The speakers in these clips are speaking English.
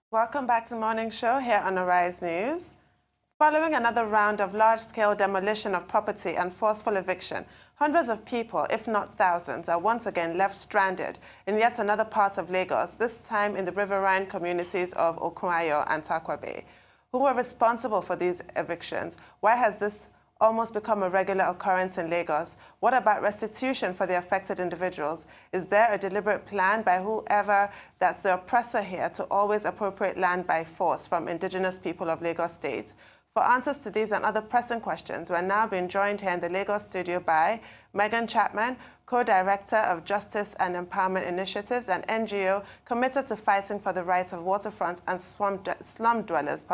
Welcome back to the morning show here on Arise News. Following another round of large-scale demolition of property and forceful eviction, hundreds of people, if not thousands, are once again left stranded in yet another part of Lagos, this time in the riverine communities of Okuayo and Tarkwa Bay. Who were responsible for these evictions? Why has this almost become a regular occurrence in Lagos? What about restitution for the affected individuals? Is there a deliberate plan by whoever that's the oppressor here to always appropriate land by force from indigenous people of Lagos State? For answers to these and other pressing questions, we're now being joined here in the Lagos studio by Megan Chapman, Co-Director of Justice and Empowerment Initiatives, an NGO committed to fighting for the rights of waterfront and slum dwellers,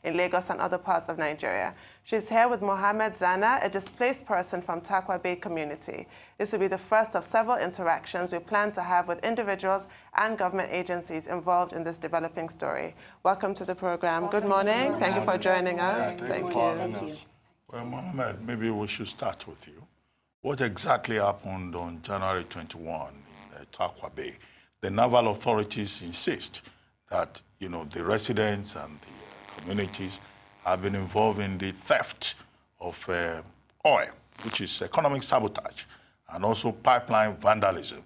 in Lagos and other parts of Nigeria. She's here with Mohammed Zanna, a displaced person from Tarkwa Bay community. This will be the first of several interactions we plan to have with individuals and government agencies involved in this developing story. Welcome to the program. Good morning. Thank you for joining us. Thank you. Well, Mohammed, maybe we should start with you. What exactly happened on January 21 in Tarkwa Bay? The naval authorities insist that, the residents and the communities have been involved in the theft of oil, which is economic sabotage, and also pipeline vandalism,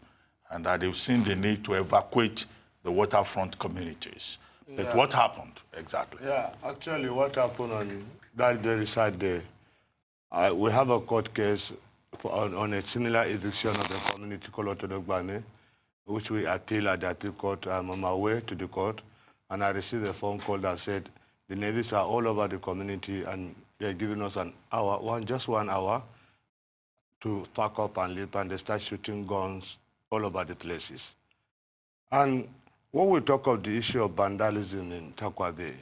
and that they've seen the need to evacuate the waterfront communities. Yeah. But what happened exactly? Yeah, actually what happened on that very side there, we have a court case on a similar eviction of the community called Otodogbane, which we appeal at the appeal court. I'm on my way to the court, and I received a phone call that said the navies are all over the community, and they're giving us an hour, just 1 hour, to pack up and leave, and they start shooting guns all over the places. And when we talk of the issue of vandalism in Tarkwa Bay,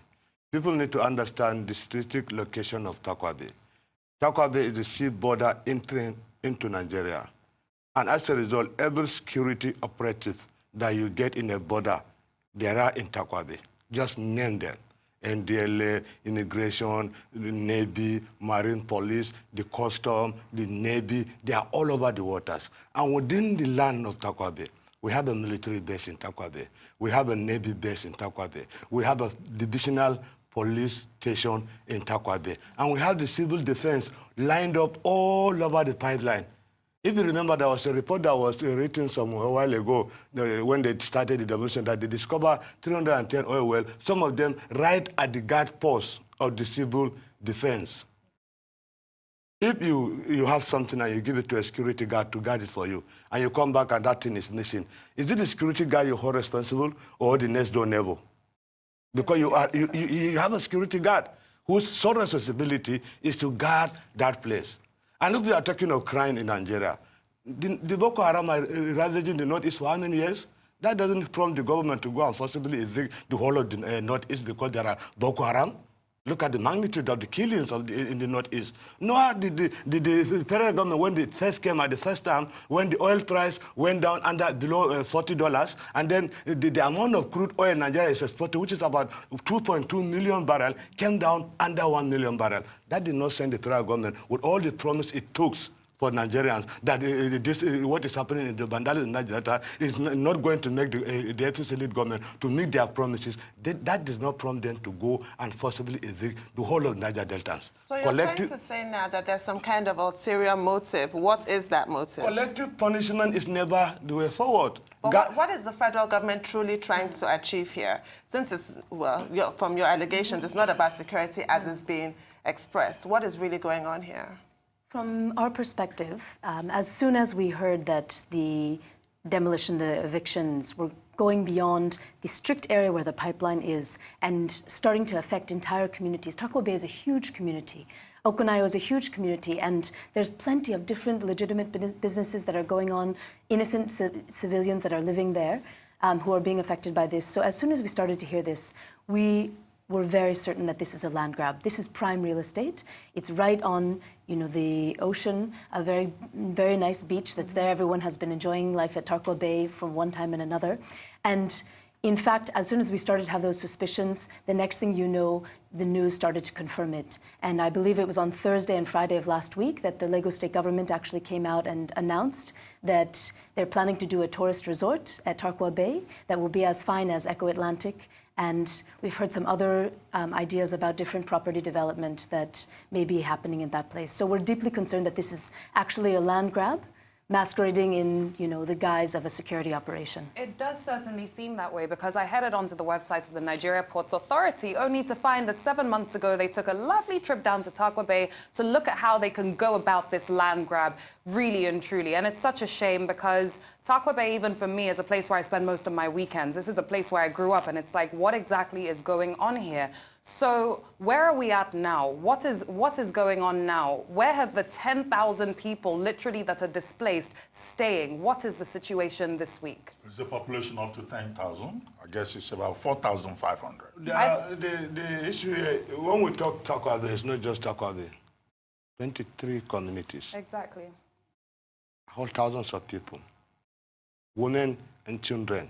people need to understand the strategic location of Tarkwa Bay. Tarkwa Bay is the sea border entering into Nigeria. And as a result, every security operative that you get in a border, there are in Tarkwa Bay. Just name them. NDLA, Immigration, the Navy, Marine Police, the Custom, the Navy, they are all over the waters. And within the land of Tarkwa Bay, we have a military base in Tarkwa Bay. We have a Navy base in Tarkwa Bay. We have a divisional police station in Tarkwa Bay. And we have the civil defense lined up all over the pipeline. If you remember, there was a report that was written a while ago when they started the demolition that they discovered 310 oil wells, some of them right at the guard post of the civil defense. If you have something and you give it to a security guard to guard it for you, and you come back and that thing is missing, is it the security guard you hold responsible or the next door neighbor? Because you have a security guard whose sole responsibility is to guard that place. And if we are talking of crime in Nigeria, the Boko Haram are ravaging the Northeast for how many years? That doesn't prompt the government to go and forcibly evict the whole of the Northeast because there are Boko Haram. Look at the magnitude of the killings in the Northeast. Nor did the federal government, when it first came at the first time, when the oil price went down below $40, and then the amount of crude oil Nigeria is exporting, which is about 2.2 million barrels, came down under 1 million barrels. That did not send the federal government with all the promise it took for Nigerians that what is happening in the vandalism in Nigeria is not going to make the FCC lead government to meet their promises. That does not prompt them to go and forcibly evict the whole of Niger Deltans. So you're trying to say now that there's some kind of ulterior motive. What is that motive? Collective punishment is never the way forward. But what is the federal government truly trying to achieve here? Since it's, well, from your allegations, it's not about security as is being expressed. What is really going on here? From our perspective, as soon as we heard that the demolition, the evictions were going beyond the strict area where the pipeline is and starting to affect entire communities. Tarkwa Bay is a huge community. Okuayo is a huge community, and there's plenty of different legitimate businesses that are going on, innocent civilians that are living there who are being affected by this. So as soon as we started to hear this, we were very certain that this is a land grab. This is prime real estate. It's right on, the ocean, a very, very nice beach that's there. Everyone has been enjoying life at Tarkwa Bay from one time and another. And in fact, as soon as we started to have those suspicions, the next thing you know, the news started to confirm it. And I believe it was on Thursday and Friday of last week that the Lagos State government actually came out and announced that they're planning to do a tourist resort at Tarkwa Bay that will be as fine as Eco Atlantic And we've heard some other ideas about different property development that may be happening in that place. So we're deeply concerned that this is actually a land grab masquerading in, the guise of a security operation. It does certainly seem that way, because I headed onto the website of the Nigeria Ports Authority only to find that 7 months ago they took a lovely trip down to Tarkwa Bay to look at how they can go about this land grab really and truly. And it's such a shame, because Tarkwa Bay, even for me, is a place where I spend most of my weekends. This is a place where I grew up, and it's like, what exactly is going on here? So where are we at now? What is going on now? Where have the 10,000 people literally that are displaced staying? What is the situation this week? Is the population up to 10,000? I guess it's about 4,500. The issue here, when we talk Tarkwa Bay, it's not just Tarkwa Bay. 23 communities. Exactly. Whole thousands of people. Women and children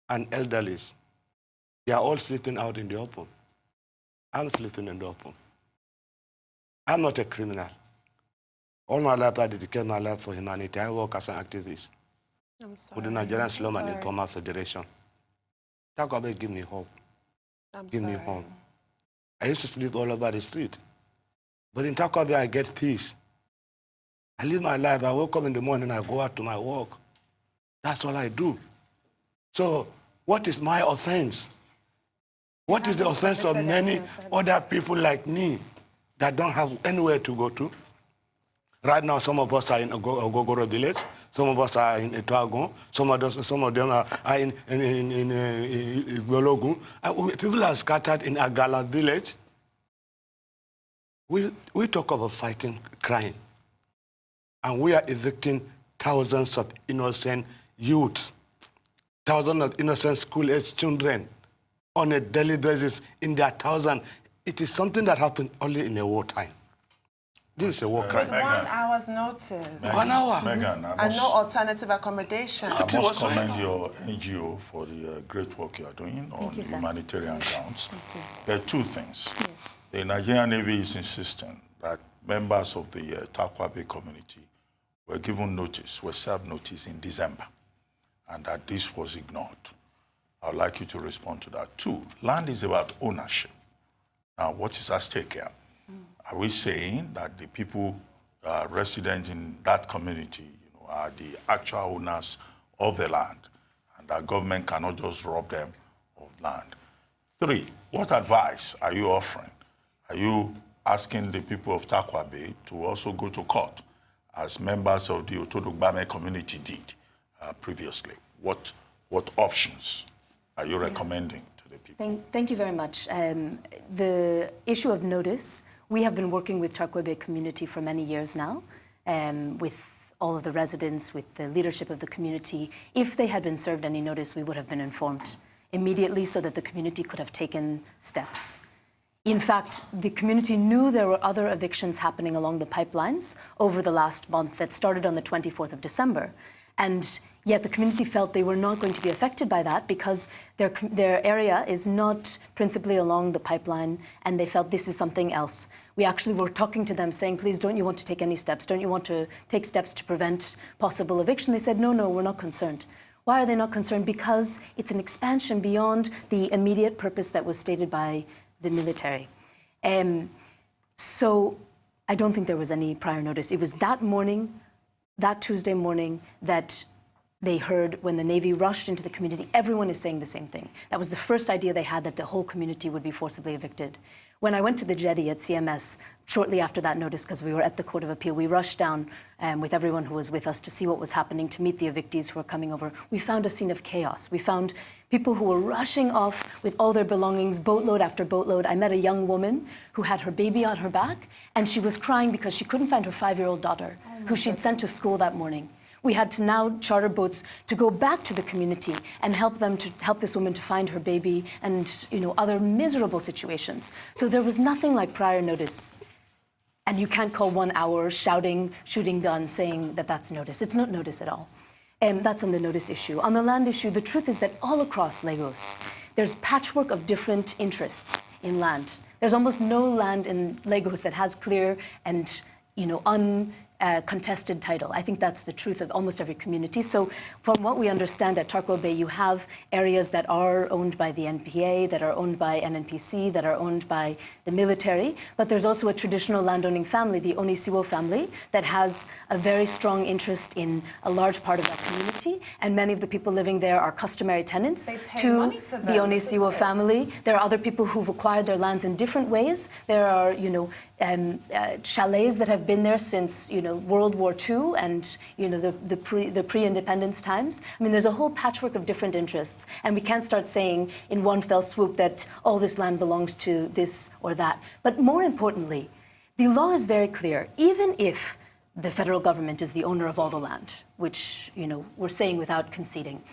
and elderlies. They are all sleeping out in the open. I'm sleeping in the open. I'm not a criminal. All my life I dedicated my life for humanity. I work as an activist with the Nigerian Slum and Informal Federation. Tarkwa Bay give me hope. Give me home. I used to sleep all over the street. But in Tarkwa Bay, I get peace. I live my life. I wake up in the morning, I go out to my work. That's all I do. So what is my offense? What is the offense of many other people like me that don't have anywhere to go to? Right now, some of us are in Ogogoro village, some of us are in Etoagon, some of them are in Gologun. People are scattered in Agala village. We talk about fighting crime, and we are evicting thousands of innocent youth, thousands of innocent school-age children on a daily basis in their thousands. It is something that happens only in a wartime. This is a war crime. With 1 hour's notice. 1 hour. Megan, And no alternative accommodation. I must commend your NGO for the great work you are doing on you, sir. humanitarian grounds. Thank you. There are two things. Yes. The Nigerian Navy is insisting that members of the Tarkwa Bay community were given notice, were served notice in December, and that this was ignored. I'd like you to respond to that. Two, land is about ownership. Now, what is at stake here? Are we saying that the people resident in that community are the actual owners of the land, and that government cannot just rob them of land? Three, what advice are you offering? Are you asking the people of Tarkwa Bay to also go to court, as members of the Otodogbame community did previously? What options are you recommending to the people? Thank you very much. The issue of notice, we have been working with Tarkwa Bay community for many years now, with all of the residents, with the leadership of the community. If they had been served any notice, we would have been informed immediately so that the community could have taken steps. In fact, the community knew there were other evictions happening along the pipelines over the last month that started on the 24th of December. And yet the community felt they were not going to be affected by that because their area is not principally along the pipeline, and they felt this is something else. We actually were talking to them saying, please, don't you want to take any steps? Don't you want to take steps to prevent possible eviction? They said, no, we're not concerned. Why are they not concerned? Because it's an expansion beyond the immediate purpose that was stated by the military. So I don't think there was any prior notice. It was that morning, that Tuesday morning, that they heard when the Navy rushed into the community. Everyone is saying the same thing. That was the first idea they had, that the whole community would be forcibly evicted. When I went to the jetty at CMS shortly after that notice, because we were at the Court of Appeal, we rushed down with everyone who was with us to see what was happening, to meet the evictees who were coming over. We found a scene of chaos. We found people who were rushing off with all their belongings, boatload after boatload. I met a young woman who had her baby on her back, and she was crying because she couldn't find her 5-year-old daughter, who she'd sent to school that morning. We had to now charter boats to go back to the community and help this woman to find her baby, and other miserable situations. So there was nothing like prior notice. And you can't call 1 hour shouting, shooting guns, saying that that's notice. It's not notice at all. That's on the notice issue. On the land issue, the truth is that all across Lagos, there's patchwork of different interests in land. There's almost no land in Lagos that has clear and contested title. I think that's the truth of almost every community. So from what we understand at Tarkwa Bay, you have areas that are owned by the NPA, that are owned by NNPC, that are owned by the military, but there's also a traditional landowning family, the Onisiwo family, that has a very strong interest in a large part of that community, and many of the people living there are customary tenants to the Onisiwo family. There are other people who've acquired their lands in different ways. There are, chalets that have been there since, World War II and, the pre-independence times. I mean, there's a whole patchwork of different interests, and we can't start saying in one fell swoop that all this land belongs to this or that. But more importantly, the law is very clear. Even if the federal government is the owner of all the land, which, we're saying without conceding,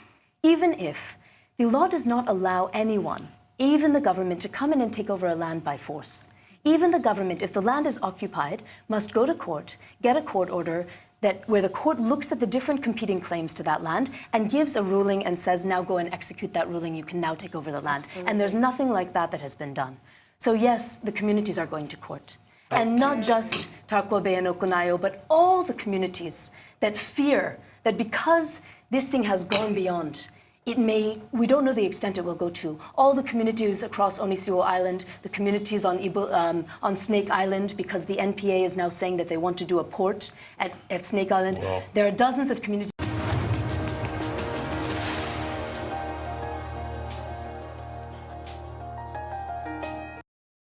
even if the law does not allow anyone, even the government, to come in and take over a land by force. Even the government, if the land is occupied, must go to court, get a court order where the court looks at the different competing claims to that land and gives a ruling and says, now go and execute that ruling, you can now take over the land. Absolutely. And there's nothing like that has been done. So yes, the communities are going to court. And not just Tarkwa Bay and Okunayo, but all the communities that fear that because this thing has gone beyond, we don't know the extent it will go to. All the communities across Onisiwo Island, the communities on Snake Island, because the NPA is now saying that they want to do a port at Snake Island. Wow. There are dozens of communities